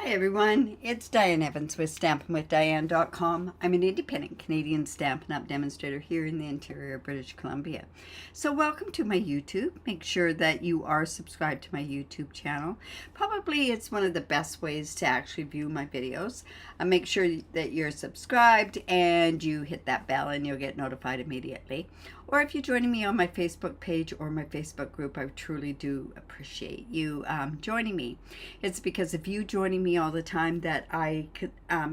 Hi everyone, it's Diane Evans with stampinwithdiane.com. I'm an independent Canadian Stampin' Up demonstrator here in the interior of British Columbia. So welcome to my YouTube. Make sure that you are subscribed to my YouTube channel. Probably it's one of the best ways to actually view my videos. Make sure that you're subscribed and you hit that bell and you'll get notified immediately. Or if you're joining me on my Facebook page or my Facebook group, I truly do appreciate you joining me. It's because of you joining me all the time that I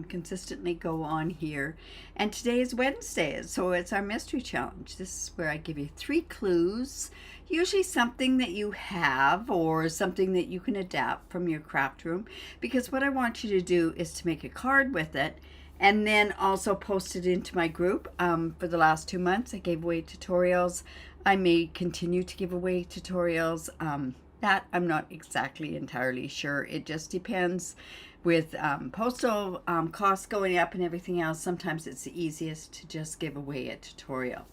consistently go on here. And today is Wednesday, so it's our mystery challenge. This is where I give you 3 clues, usually something that you have or something that you can adapt from your craft room, because what I want you to do is to make a card with it and then also post it into my group. For the last 2 months, I gave away tutorials. I may continue to give away tutorials. That I'm not exactly entirely sure. It just depends with postal costs going up and everything else. Sometimes it's the easiest to just give away a tutorial.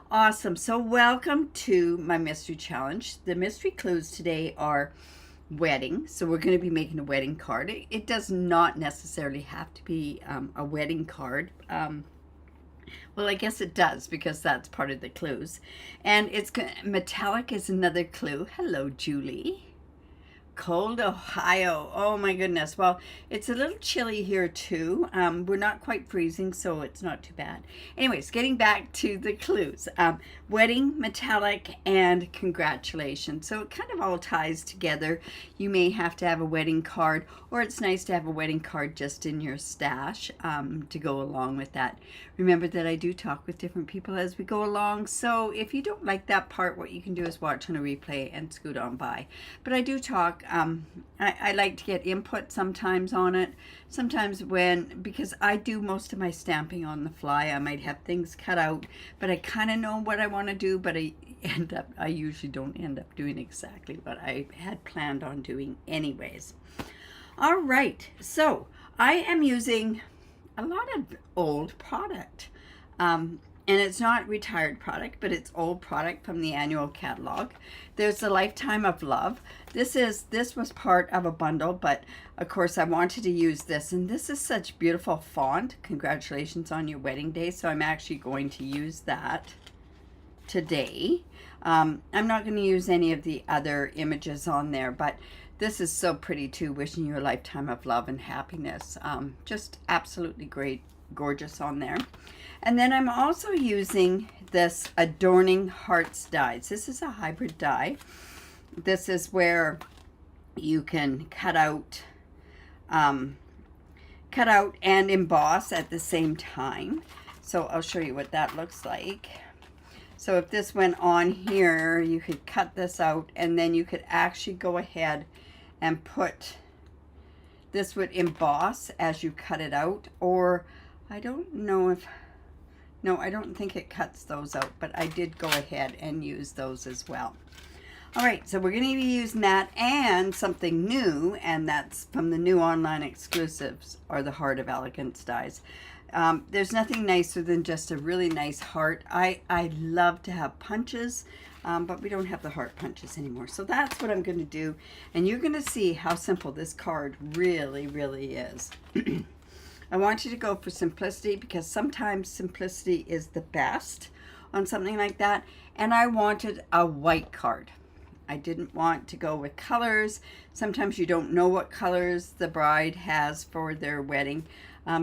Awesome. So welcome to my mystery challenge. The mystery clues today are wedding. So we're going to be making a wedding card. It does not necessarily have to be a wedding card. Well, I guess it does because that's part of the clues. And it's metallic is another clue. Hello, Julie. Cold Ohio. Oh my goodness. Well, it's a little chilly here too. We're not quite freezing, so it's not too bad. Anyways, getting back to the clues. Wedding, metallic, and congratulations. So it kind of all ties together. You may have to have a wedding card, or it's nice to have a wedding card just in your stash to go along with that. Remember that I do talk with different people as we go along, so if you don't like that part, what you can do is watch on a replay and scoot on by. But I do talk. I like to get input sometimes on it. Sometimes because I do most of my stamping on the fly, I might have things cut out, but I kind of know what I want to do, but I usually don't end up doing exactly what I had planned on doing anyways. All right, so I am using a lot of old product. And it's not retired product, but it's old product from the annual catalog. There's the Lifetime of Love. This was part of a bundle, but of course I wanted to use this, and this is such beautiful font. Congratulations on your wedding day. So I'm actually going to use that today. I'm not going to use any of the other images on there, but this is so pretty too. Wishing you a lifetime of love and happiness. Just absolutely great, gorgeous on there. And then I'm also using this Adorning Hearts dies. This is a hybrid die. This is where you can cut out and emboss at the same time. So I'll show you what that looks like. So if this went on here, you could cut this out, and then you could actually go ahead and put, this would emboss as you cut it out, or I don't know if, no, I don't think it cuts those out, but I did go ahead and use those as well. All right, so we're going to be using that and something new, and that's from the new online exclusives, are the Heart of Elegance dies. There's nothing nicer than just a really nice heart. I love to have punches, but we don't have the heart punches anymore. So that's what I'm going to do, and you're going to see how simple this card really, really is. I want you to go for simplicity, because sometimes simplicity is the best on something like that. And I wanted a white card. I didn't want to go with colors. Sometimes you don't know what colors the bride has for their wedding.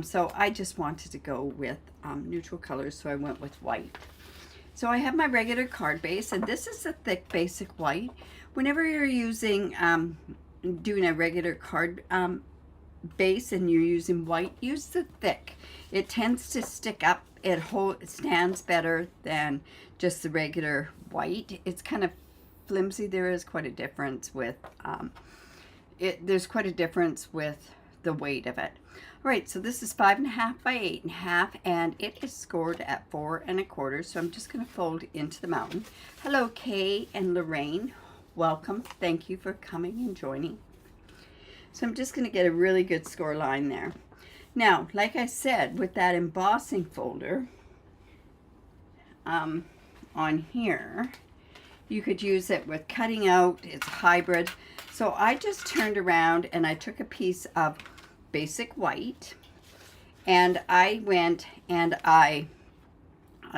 So I just wanted to go with neutral colors, so I went with white. So I have my regular card base, and this is a thick basic white. Whenever you're using, doing a regular card base and you're using white, use the thick. It tends to stick up. It stands better than just the regular white. It's kind of flimsy. There is quite a difference with there's quite a difference with the weight of it. All right, so this is 5.5 by 8.5, and it is scored at 4 1/4. So I'm just going to fold into the mountain. Hello, Kay and Lorraine. Welcome. Thank you for coming and joining. So I'm just going to get a really good score line there. Now, like I said, with that embossing folder on here, You could use it with cutting out. It's hybrid. So I just turned around and I took a piece of basic white and I went and I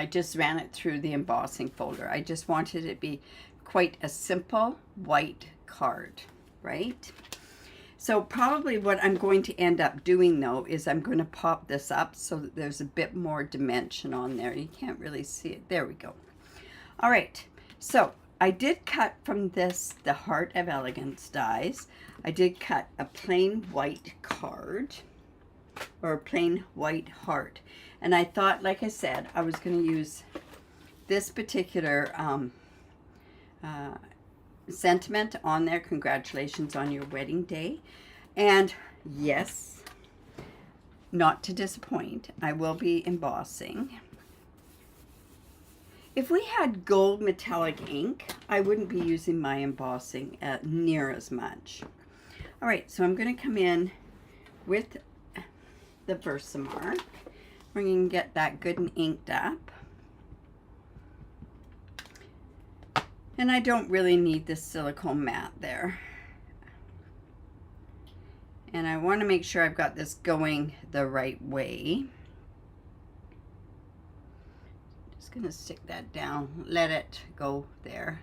just ran it through the embossing folder. I just wanted it to be quite a simple white card, right? So probably what I'm going to end up doing though is I'm going to pop this up so that there's a bit more dimension on there. You can't really see it. There we go. All right, so I did cut from this the Heart of Elegance dies. I did cut a plain white card, or a plain white heart. And I thought, like I said, I was going to use this particular sentiment on there. Congratulations on your wedding day. And yes, not to disappoint, I will be embossing. If we had gold metallic ink, I wouldn't be using my embossing near as much. All right, so I'm going to come in with the Versamark. We're going to get that good and inked up. And I don't really need this silicone mat there. And I want to make sure I've got this going the right way. Going to stick that down, let it go there.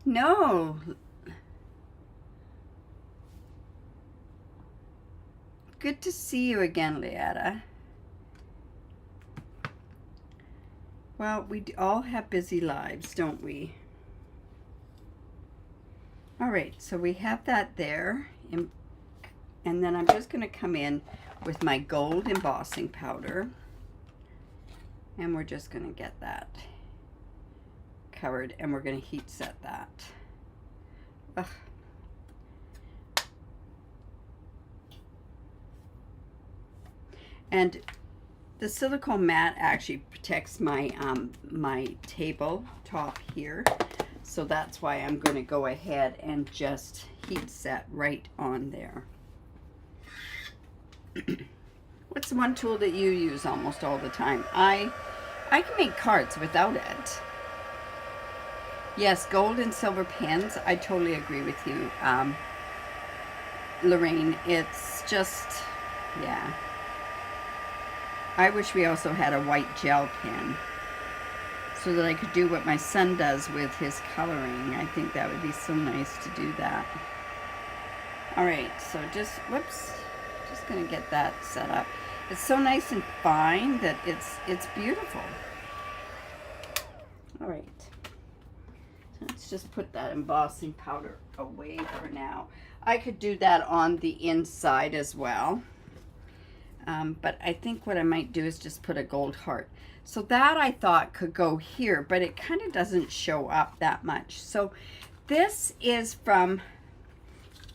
No. Good to see you again, Leetta. Well, we all have busy lives, don't we? All right, so we have that there. And then I'm just going to come in with my gold embossing powder. And we're just going to get that covered, and we're going to heat set that. Ugh. And the silicone mat actually protects my my table top here, so that's why I'm going to go ahead and just heat set right on there. What's the one tool that you use almost all the time? I can make cards without it. Yes, gold and silver pens. I totally agree with you, Lorraine. It's just, yeah. I wish we also had a white gel pen so that I could do what my son does with his coloring. I think that would be so nice to do that. All right, so just, whoops, just gonna get that set up. It's so nice and fine that it's beautiful. All right, so let's just put that embossing powder away for now. I could do that on the inside as well, but I think what I might do is just put a gold heart. So that I thought could go here, but it kind of doesn't show up that much. So this is from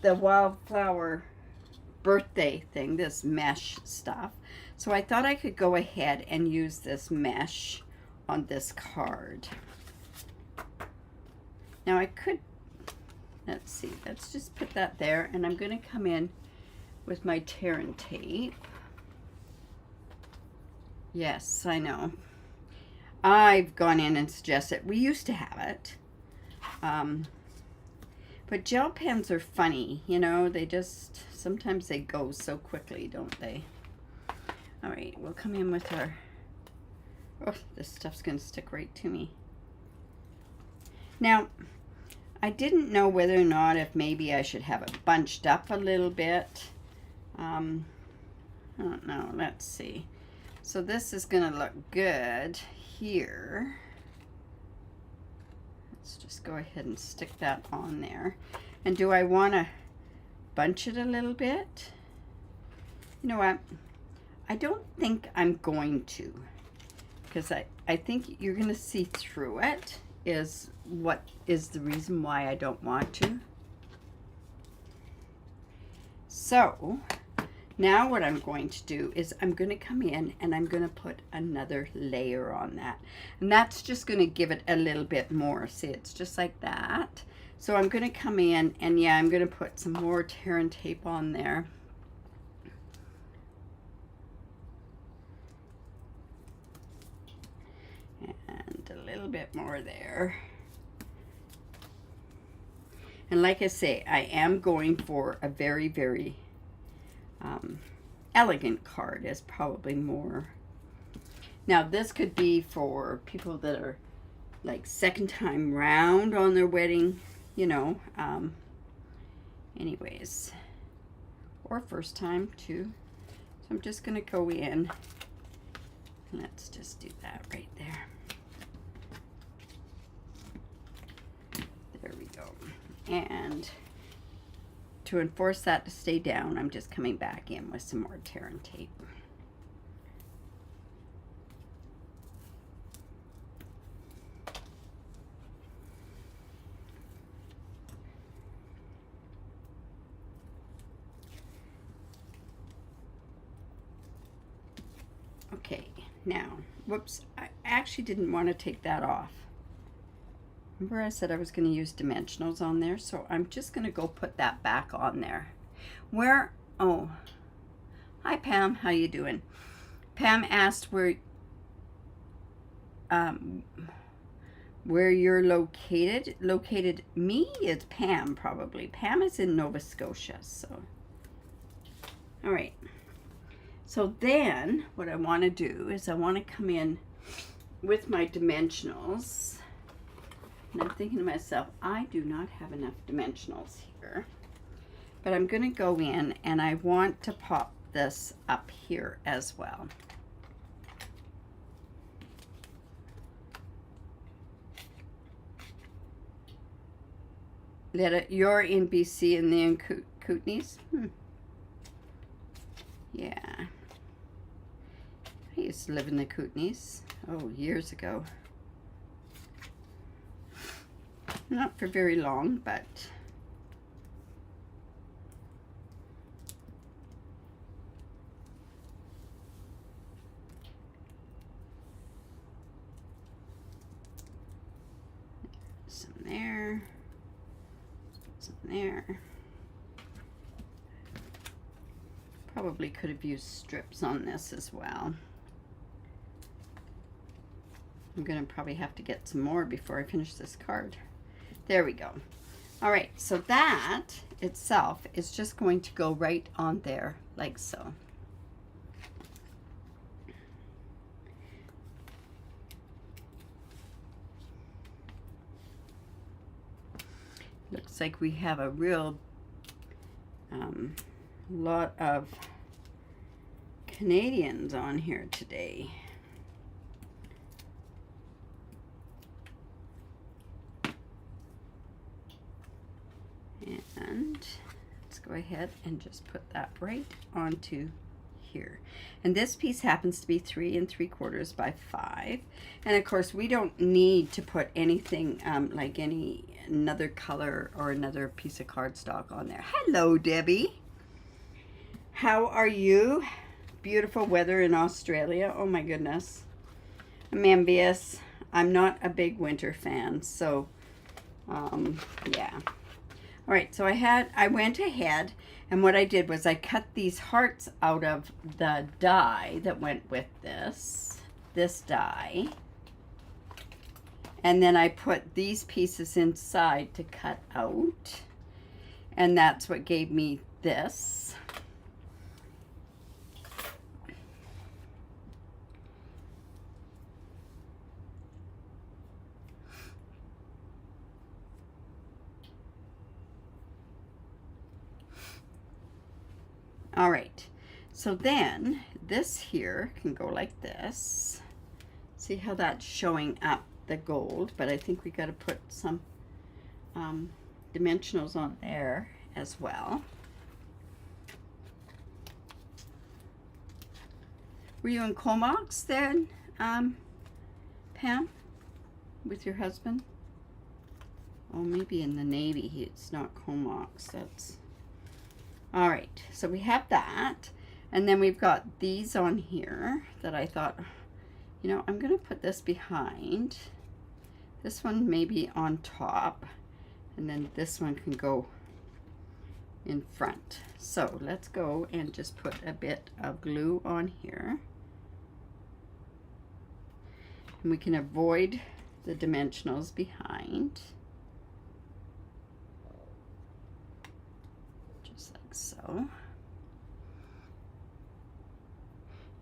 the Wildflower birthday thing, this mesh stuff. So I thought I could go ahead and use this mesh on this card. Now I could, let's see, let's just put that there, and I'm going to come in with my tear and tape. Yes, I know. I've gone in and suggested, we used to have it. But gel pens are funny, you know, they just, sometimes they go so quickly, don't they? All right, we'll come in with our, oh, this stuff's gonna stick right to me. Now, I didn't know whether or not if maybe I should have it bunched up a little bit. I don't know, let's see. So this is gonna look good here. Let's just go ahead and stick that on there. And do I want to bunch it a little bit? You know what? I don't think I'm going to, because I think you're going to see through it is what is the reason why I don't want to. So now what I'm going to do is I'm going to come in and I'm going to put another layer on that. And that's just going to give it a little bit more. See, it's just like that. So I'm going to come in and yeah, I'm going to put some more tear and tape on there. And a little bit more there. And like I say, I am going for a very, very elegant card is probably more. Now this could be for people that are like second time round on their wedding, you know, anyways, or first time too. So I'm just going to go in. Let's just do that right there. There we go. And to enforce that to stay down, I'm just coming back in with some more tear and tape. Okay, now, whoops, I actually didn't want to take that off. Remember I said I was going to use dimensionals on there, so I'm just going to go put that back on there. Where, oh, hi Pam, how you doing? Pam asked where you're located. Located, me? It's Pam probably. Pam is in Nova Scotia, so. All right. So then what I want to do is I want to come in with my dimensionals. And I'm thinking to myself, I do not have enough dimensionals here. But I'm going to go in and I want to pop this up here as well. You're in BC and then Kootenays? Yeah. I used to live in the Kootenays, oh, years ago. Not for very long, but some there, some there. Probably could have used strips on this as well. I'm gonna probably have to get some more before I finish this card. There we go. All right, so that itself is just going to go right on there like so. Looks like we have a real lot of Canadians on here today. And let's go ahead and just put that right onto here. And this piece happens to be 3 3/4 by 5. And of course we don't need to put anything like another color or another piece of cardstock on there. Hello, Debbie. How are you? Beautiful weather in Australia. Oh my goodness. I'm envious. I'm not a big winter fan, so yeah. All right, so I went ahead and what I did was I cut these hearts out of the die that went with this die. And then I put these pieces inside to cut out. And that's what gave me this. All right, so then this here can go like this. See how that's showing up the gold, but I think we got to put some dimensionals on there as well. Were you in Comox then, Pam, with your husband? Oh, maybe in the Navy. It's not Comox. That's all right. So we have that, and then we've got these on here that I thought, you know, I'm going to put this behind. This one maybe on top, and then this one can go in front. So let's go and just put a bit of glue on here. And we can avoid the dimensionals behind. Just like so.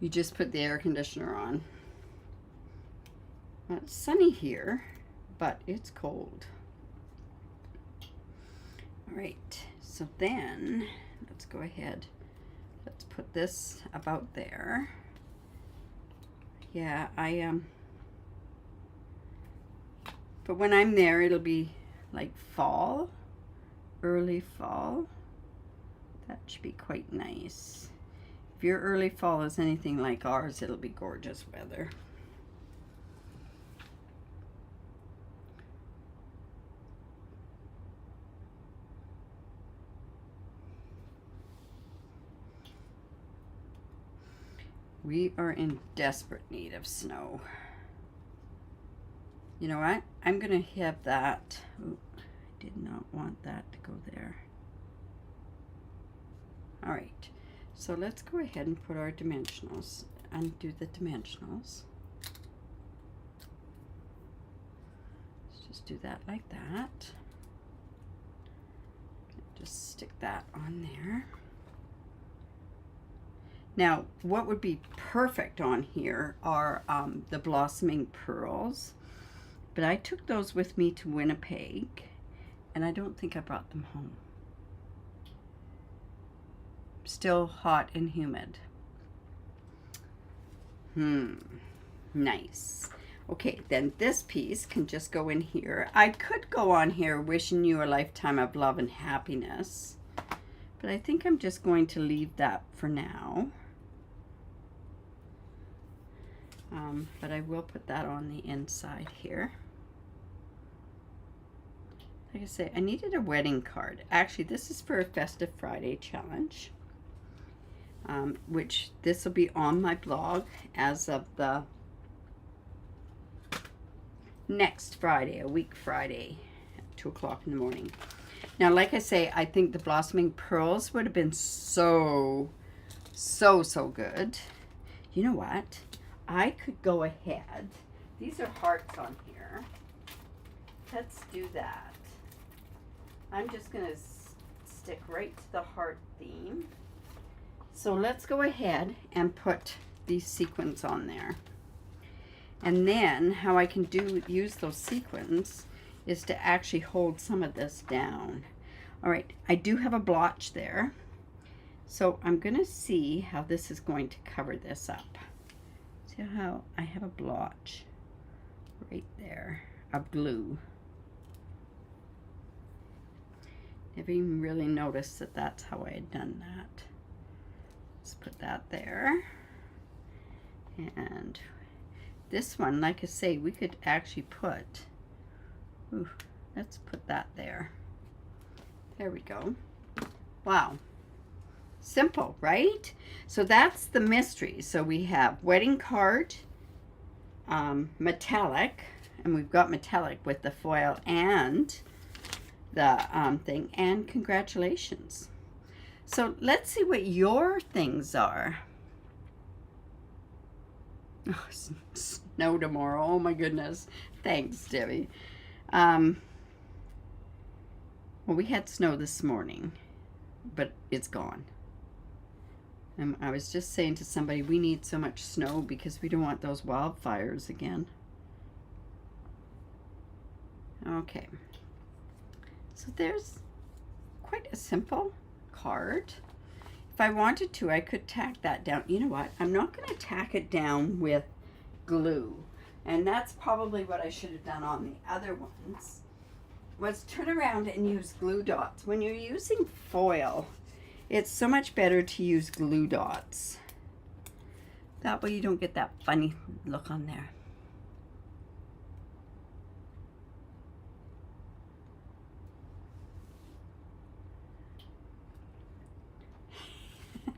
You just put the air conditioner on. Well, it's sunny here, but it's cold. All right, so then let's go ahead. Let's put this about there. Yeah, but when I'm there, it'll be like fall, early fall. That should be quite nice. If your early fall is anything like ours, it'll be gorgeous weather. We are in desperate need of snow. You know what? I'm going to have that. Ooh, I did not want that to go there. All right. So let's go ahead and put our dimensionals, undo the dimensionals. Let's just do that like that. Just stick that on there. Now, what would be perfect on here are the blossoming pearls, but I took those with me to Winnipeg, and I don't think I brought them home. Still hot and humid. Nice. Okay, then this piece can just go in here. I could go on here wishing you a lifetime of love and happiness, but I think I'm just going to leave that for now. But I will put that on the inside here. Like I say, I needed a wedding card. Actually, this is for a Festive Friday challenge, which this will be on my blog as of the next Friday, a week Friday, at 2 o'clock in the morning. Now, like I say, I think the blossoming pearls would have been so good. You know what? I could go ahead. These are hearts on here. Let's do that. I'm just going to stick right to the heart theme. So let's go ahead and put these sequins on there. And then how I can use those sequins is to actually hold some of this down. All right, I do have a blotch there. So I'm going to see how this is going to cover this up. See how I have a blotch right there of glue. Never even really noticed that that's how I had done that. Let's put that there. And this one, like I say, we could actually put, let's put that there. There we go. Wow. Simple, right? So that's the mystery. So we have wedding card, metallic, and we've got metallic with the foil and the thing, and congratulations. So let's see what your things are. Oh, snow tomorrow. Oh my goodness. Thanks, Debbie. Well, we had snow this morning, but it's gone. I was just saying to somebody, we need so much snow because we don't want those wildfires again. Okay. So there's quite a simple card. If I wanted to, I could tack that down. You know what? I'm not going to tack it down with glue. And that's probably what I should have done on the other ones, was turn around and use glue dots. When you're using foil, it's so much better to use glue dots. That way you don't get that funny look on there.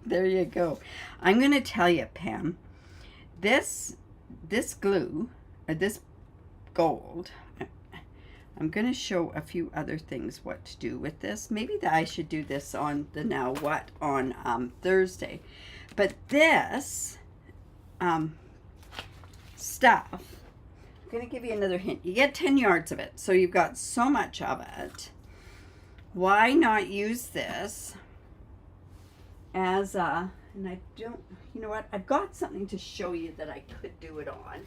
There you go. I'm going to tell you, Pam, this glue, this gold, I'm going to show a few other things what to do with this. Maybe that I should do this on the Now What on Thursday. But this stuff, I'm going to give you another hint. You get 10 yards of it, so you've got so much of it. Why not use this as and I don't, you know what, I've got something to show you that I could do it on.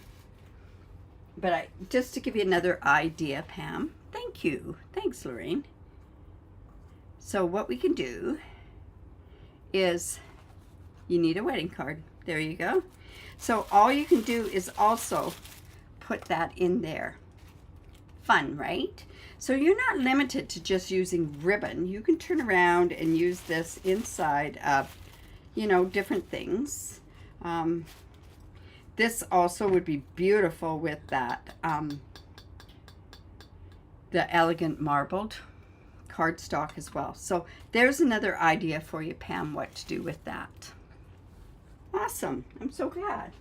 But just to give you another idea, Pam. Thank you. Thanks, Lorraine. So what we can do is, you need a wedding card. There you go. So all you can do is also put that in there. Fun, right? So you're not limited to just using ribbon. You can turn around and use this inside of, you know, different things. This also would be beautiful with that, the elegant marbled cardstock as well. So there's another idea for you, Pam, what to do with that. Awesome. I'm so glad.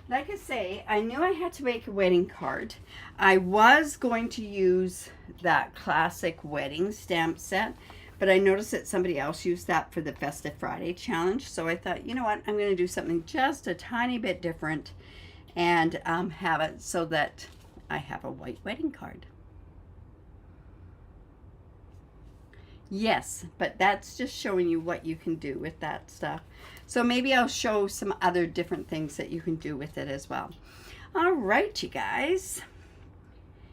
Like I say, I knew I had to make a wedding card. I was going to use that classic wedding stamp set, but I noticed that somebody else used that for the Festive Friday challenge. So I thought, you know what, I'm going to do something just a tiny bit different and have it so that I have a white wedding card. Yes, but that's just showing you what you can do with that stuff. So maybe I'll show some other different things that you can do with it as well. All right, you guys.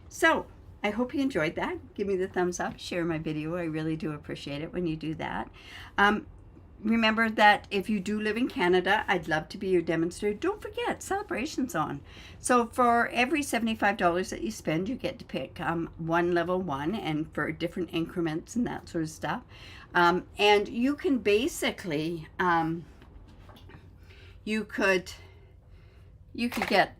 So I hope you enjoyed that. Give me the thumbs up, share my video. I really do appreciate it when you do that. Remember that if you do live in Canada, I'd love to be your demonstrator. Don't forget, celebration's on. So for every $75 that you spend, you get to pick one level 1 and for different increments and that sort of stuff. And you can basically, you could get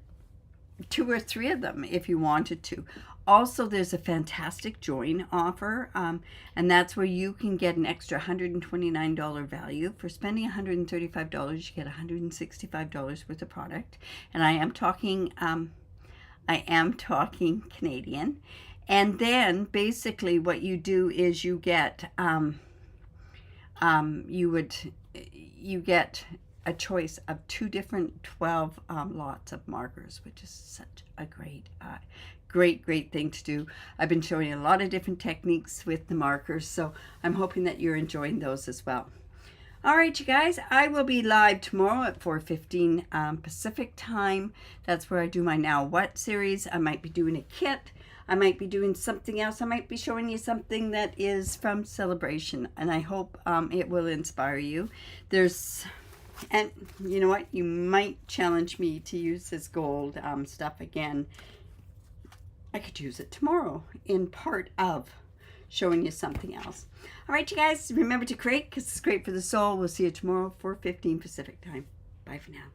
2 or 3 of them if you wanted to. Also, there's a fantastic join offer, and that's where you can get an extra $129 value. For spending $135, you get $165 worth of product. And I am talking Canadian. And then basically what you do is you get you get a choice of 2 different 12 lots of markers, which is such a great thing to do. I've been showing a lot of different techniques with the markers, so I'm hoping that you're enjoying those as well. All right, you guys, I will be live tomorrow at 4:15 Pacific time. That's where I do my Now What series. I might be doing a kit. I might be doing something else. I might be showing you something that is from Celebration, and I hope it will inspire you. And you know what? You might challenge me to use this gold stuff again. I could use it tomorrow in part of showing you something else. All right, you guys, remember to create because it's great for the soul. We'll see you tomorrow, 4:15 Pacific time. Bye for now.